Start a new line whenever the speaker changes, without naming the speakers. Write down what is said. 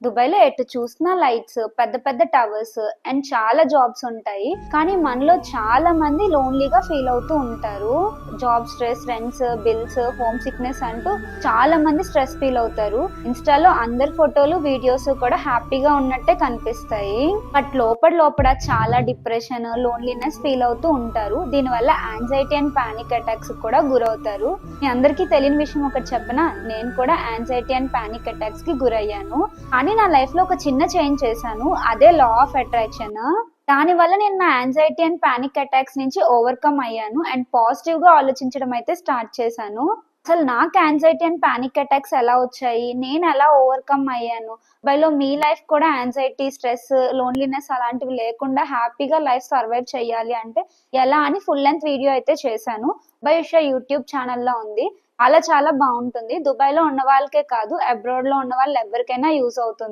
దుబాయ్‌లో ఎటు చూసినా లైట్స్, పెద్ద పెద్ద టవర్స్ అండ్ చాలా జాబ్స్ ఉంటాయి. కానీ మనలో చాలా మంది లోన్‌లీగా ఫీల్ అవుతూ ఉంటారు. Job stress, rents, bills, home sickness అంటూ చాలా మంది స్ట్రెస్ ఫీల్ అవుతారు. ఇన్‌స్టాలో అందరి ఫోటోలు, వీడియోస్ కూడా హ్యాపీగా ఉన్నట్టే కనిపిస్తాయి. బట్ లోపల లోపల చాలా డిప్రెషన్, లోన్లీనెస్ ఫీల్ అవుతూ ఉంటారు. దీనివల్ల యాంగ్జైటీ అండ్ పానిక్ అటాక్స్ కూడా గురవుతారు. మీ అందరికీ తెలియని విషయం ఒకటి చెప్పనా? నేను కూడా యాంగ్జైటీ అండ్ పానిక్ అటాక్స్ కి గురయ్యాను. కానీ నా లైఫ్ లో ఒక చిన్న చేంజ్ చేశాను. అదే లా ఆఫ్ అట్రాక్షన్. దాని వల్ల నేను నా యాంగ్జైటీ అండ్ పానిక్ అటాక్స్ నుంచి ఓవర్కమ్ అయ్యాను అండ్ పాజిటివ్ గా ఆలోచించడం అయితే స్టార్ట్ చేశాను. అసలు నాకు యాంగ్జైటీ అండ్ పానిక్ అటాక్స్ ఎలా వచ్చాయి, నేను ఎలా ఓవర్కమ్ అయ్యాను, బైలో మీ లైఫ్ కూడా యాంగ్జైటీ, స్ట్రెస్, లోన్లీనెస్ అలాంటివి లేకుండా హ్యాపీగా లైఫ్ సర్వైవ్ చేయాలి అంటే ఎలా అని ఫుల్ లెంత్ వీడియో అయితే చేశాను. బై ఉషా యూట్యూబ్ ఛానల్లో ఉంది. అలా చాలా బాగుంటుంది. దుబాయ్ లో ఉన్న వాళ్ళకే కాదు, అబ్రాడ్ లో ఉన్న వాళ్ళు ఎవరికైనా యూజ్ అవుతుంది.